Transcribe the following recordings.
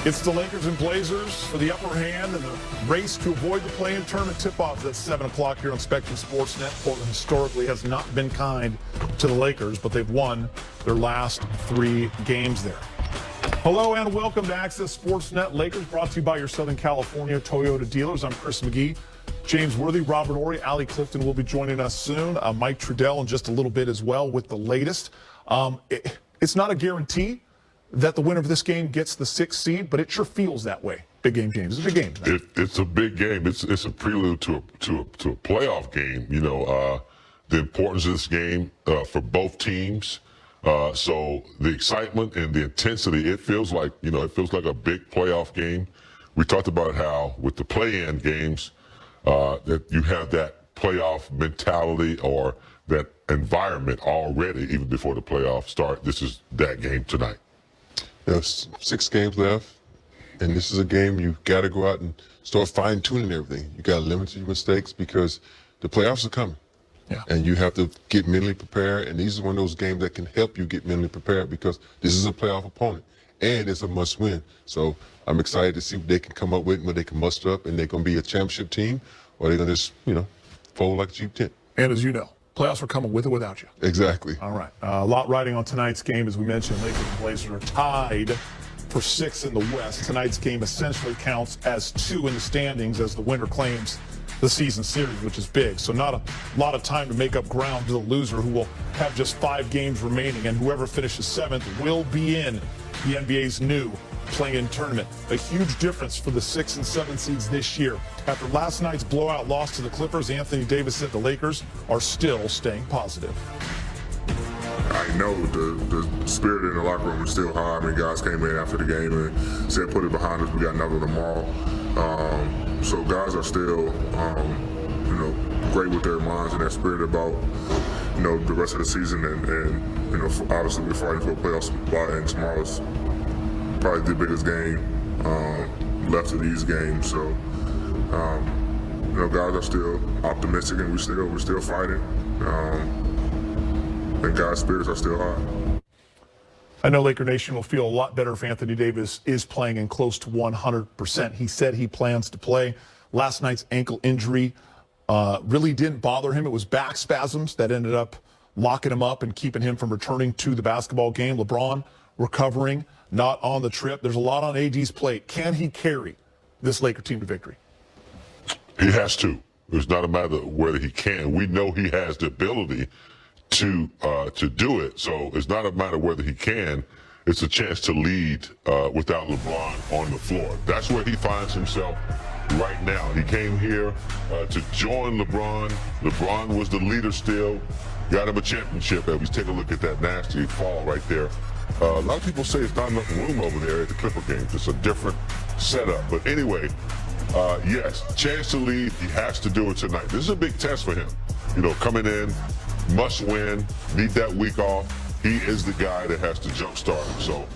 It's the Lakers and Blazers for the upper hand and the race to avoid the play-in tournament tip-off at 7 o'clock here on Spectrum Sportsnet. Portland historically has not been kind to the Lakers, but they've won their last 3 games there. Hello and welcome to Access Sportsnet Lakers, brought to you by your Southern California Toyota dealers. I'm Chris McGee. James Worthy, Robert Ory, Allie Clifton will be joining us soon. Mike Trudell in just a little bit as well with the latest. It's not a guarantee that the winner of this game gets the 6th seed, but it sure feels that way. Big game, James. It's a big game. It's a big game. It's a prelude to a playoff game. You know, the importance of this game for both teams. So the excitement and the intensity, it feels like a big playoff game. We talked about how with the play-in games that you have that playoff mentality or that environment already, even before the playoffs start. This is that game tonight. There's 6 games left, and this is a game you got to go out and start fine-tuning everything. You got to limit your mistakes because the playoffs are coming. Yeah. And you have to get mentally prepared, and these are one of those games that can help you get mentally prepared because this is a playoff opponent, and it's a must-win. So I'm excited to see what they can come up with and what they can muster up, and they're going to be a championship team, or they're going to just, fold like a cheap tent. And as you know, playoffs are coming with or without you. Exactly. All right. A lot riding on tonight's game. As we mentioned, Lakers and Blazers are tied for 6th in the West. Tonight's game essentially counts as 2 in the standings as the winner claims the season series, which is big. So not a lot of time to make up ground to the loser, who will have just 5 games remaining, and whoever finishes 7th will be in the NBA's new play-in tournament. A huge difference for the 6 and 7 seeds this year. After last night's blowout loss to the Clippers, Anthony Davis said the Lakers are still staying positive. I know the spirit in the locker room is still high. I mean, guys came in after the game and said, put it behind us. We got another tomorrow. So guys are still, great with their minds and their spirit about, the rest of the season. And obviously we're fighting for a playoff spot, and tomorrow's probably the biggest game left of these games. So, guys are still optimistic, and we're still fighting. And guys' spirits are still high. I know Laker Nation will feel a lot better if Anthony Davis is playing in close to 100%. He said he plans to play. Last night's ankle injury really didn't bother him. It was back spasms that ended up locking him up and keeping him from returning to the basketball game. LeBron recovering, not on the trip. There's a lot on AD's plate. Can he carry this Laker team to victory? He has to. It's not a matter of whether he can. We know he has the ability to do it. So it's not a matter of whether he can. It's a chance to lead without LeBron on the floor. That's where he finds himself right now. He came here to join LeBron. LeBron was the leader still. Got him a championship. And we take a look at that nasty fall right there. A lot of people say it's not enough room over there at the Clipper game. It's a different setup. But anyway, yes, chance to lead. He has to do it tonight. This is a big test for him. Coming in, must win, need that week off. He is the guy that has to jumpstart him. So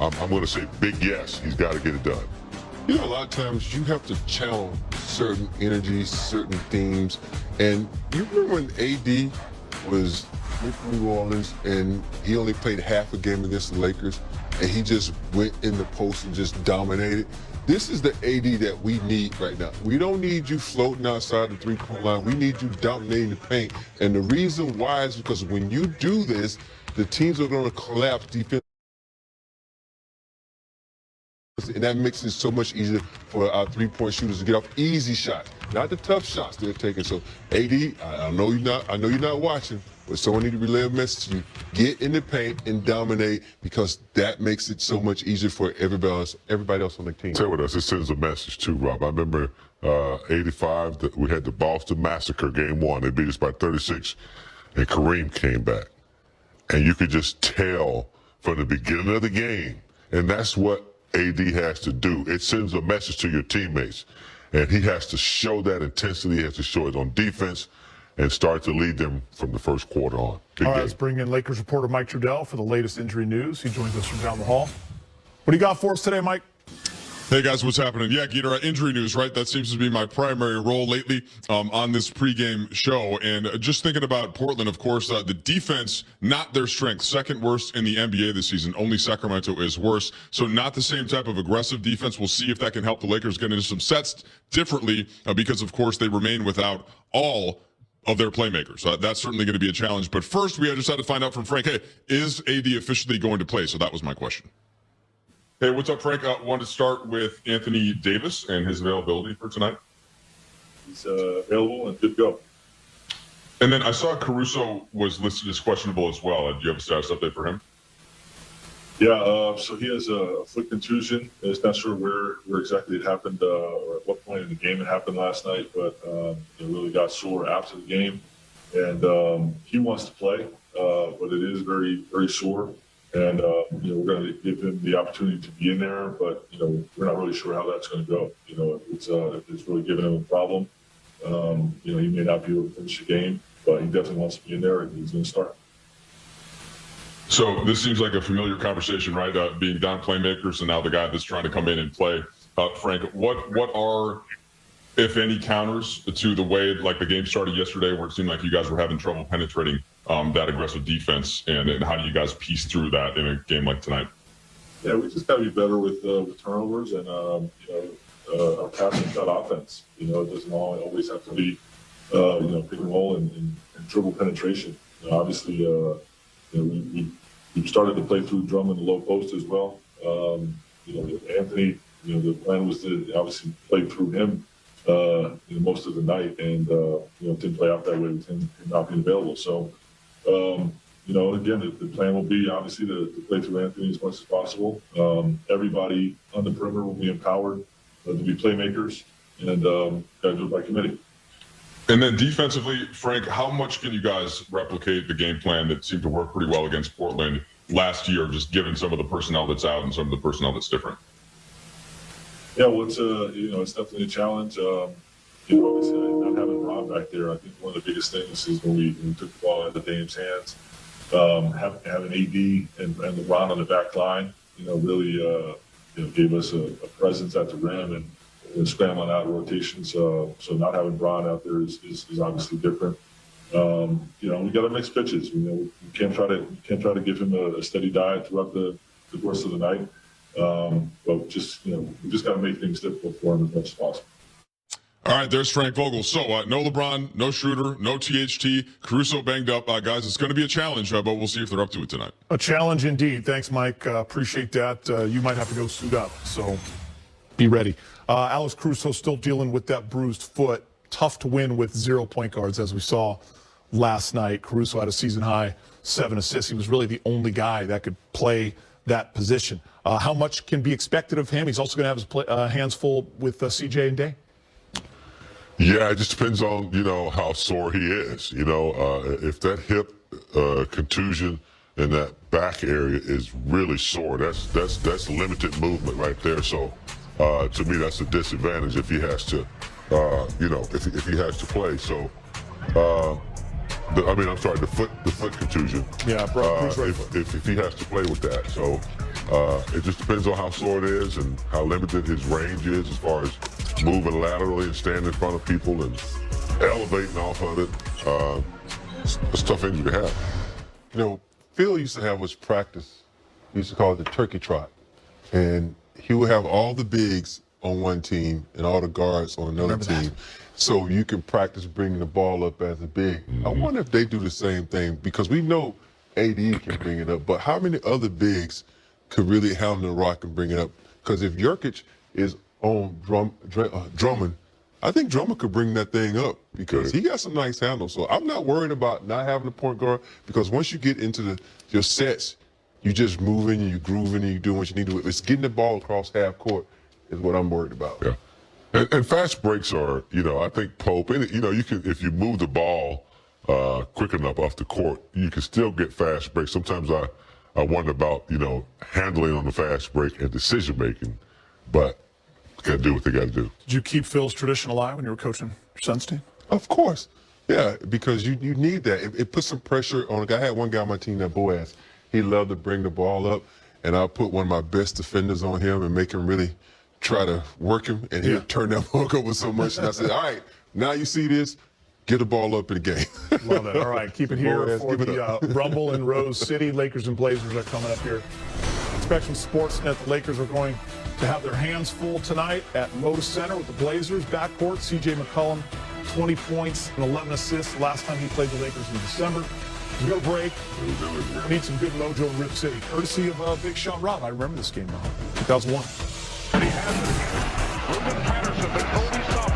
I'm going to say big yes. He's got to get it done. A lot of times you have to channel certain energies, certain themes. And you remember when AD was with New Orleans and he only played half a game against the Lakers and he just went in the post and just dominated? This is the AD that we need right now. We don't need you floating outside the three-point line. We need you dominating the paint. And the reason why is because when you do this, the teams are going to collapse defense. And that makes it so much easier for our three-point shooters to get off easy shots, not the tough shots they're taking. So, AD, I know you're not watching, but someone need to relay a message to you. Get in the paint and dominate, because that makes it so much easier for everybody else on the team. Tell us, it sends a message too, Rob. I remember 85, we had the Boston Massacre, game 1. They beat us by 36, and Kareem came back. And you could just tell from the beginning of the game, and that's what AD has to do. It sends a message to your teammates, and he has to show that intensity. He has to show it on defense and start to lead them from the first quarter on. All right, let's bring in Lakers reporter Mike Trudell for the latest injury news. He joins us from down the hall. What do you got for us today, Mike? Hey guys, what's happening? Yeah, Geeter, injury news, right? That seems to be my primary role lately on this pregame show. And just thinking about Portland, of course, the defense, not their strength. Second worst in the NBA this season. Only Sacramento is worse. So not the same type of aggressive defense. We'll see if that can help the Lakers get into some sets differently because, of course, they remain without all of their playmakers. That's certainly going to be a challenge. But first, we just had to find out from Frank, hey, is AD officially going to play? So that was my question. Hey, what's up, Frank? I wanted to start with Anthony Davis and his availability for tonight. He's available and good to go. And then I saw Caruso was listed as questionable as well. Do you have a status update for him? Yeah, so he has a foot contusion. It's not sure where exactly it happened or at what point in the game it happened last night, but it really got sore after the game. And he wants to play, but it is very, very sore. And, we're going to give him the opportunity to be in there, but, we're not really sure how that's going to go. If it's really giving him a problem, he may not be able to finish the game, but he definitely wants to be in there and he's going to start. So this seems like a familiar conversation, right? Being down playmakers and now the guy that's trying to come in and play. Frank, what are, if any, counters to the way like the game started yesterday where it seemed like you guys were having trouble penetrating that aggressive defense, and how do you guys piece through that in a game like tonight? Yeah, we just got to be better with turnovers and our passing shot offense. It doesn't always have to be pick and roll and dribble penetration. Obviously, we started to play through Drummond in the low post as well. Anthony, the plan was to obviously play through him most of the night, and it didn't play out that way with him not being available. So. Again, the plan will be obviously to play through Anthony as much as possible. Everybody on the perimeter will be empowered to be playmakers, and got to do it by committee. And then defensively, Frank, how much can you guys replicate the game plan that seemed to work pretty well against Portland last year, just given some of the personnel that's out and some of the personnel that's different? Yeah, well, it's definitely a challenge. Obviously, not having Ron back there, I think one of the biggest things is when we took the ball out of Dame's hands, having AD and LeBron on the back line, really gave us a presence at the rim and scrambling out rotations. So not having Bron out there is obviously different. We got to mix pitches. We can't try to give him a steady diet throughout the course of the night. But we just got to make things difficult for him as much as possible. All right, there's Frank Vogel. So no LeBron, no Schroeder, no THT, Caruso banged up. Guys, it's going to be a challenge, but we'll see if they're up to it tonight. A challenge indeed. Thanks, Mike. Appreciate that. You might have to go suit up, so be ready. Alex Caruso still dealing with that bruised foot. Tough to win with 0 point guards, as we saw last night. Caruso had a season-high 7 assists. He was really the only guy that could play that position. How much can be expected of him? He's also going to have his hands full with CJ and Day. Yeah, it just depends on, how sore he is. If that hip contusion in that back area is really sore, that's limited movement right there. So to me, that's a disadvantage if he has to, if he has to play. So, the foot contusion. Yeah, bro. If he has to play with that. So it just depends on how sore it is and how limited his range is as far as moving laterally and standing in front of people and elevating off of it. It's a tough injury to have. Phil used to have us practice. He used to call it the turkey trot. And he would have all the bigs on one team and all the guards on another team. So you can practice bringing the ball up as a big. I wonder if they do the same thing, because we know AD can bring it up, but how many other bigs could really handle the rock and bring it up? Because if Jokic is on Drummond, I think Drummond could bring that thing up because he got some nice handles. So I'm not worried about not having a point guard, because once you get into your sets, you just moving and you grooving and you doing what you need to do. It's getting the ball across half court is what I'm worried about. Yeah. And fast breaks are, I think Pope, and, you can, if you move the ball quick enough off the court, you can still get fast breaks. Sometimes I wonder about, handling on the fast break and decision making, but got to do what they got to do. Did you keep Phil's tradition alive when you were coaching your son's team? Of course. Yeah, because you need that. It puts some pressure on a guy. I had one guy on my team, that Boaz. He loved to bring the ball up, and I'll put one of my best defenders on him and make him really try to work him, and he'll turn that ball over so much. And I said, all right, now you see this, get the ball up in the game. Love it. All right, keep it here Boys, for keep it the Rumble in Rose City. Lakers and Blazers are coming up here. Inspection Sportsnet, the Lakers are going to have their hands full tonight at Moda Center with the Blazers. Backcourt, C.J. McCollum, 20 points and 11 assists last time he played the Lakers in December. We're going to break. We need some good mojo in Rip City, courtesy of Big Sean Robb. I remember this game now, 2001. Ruben Patterson, the Kobe sophomore.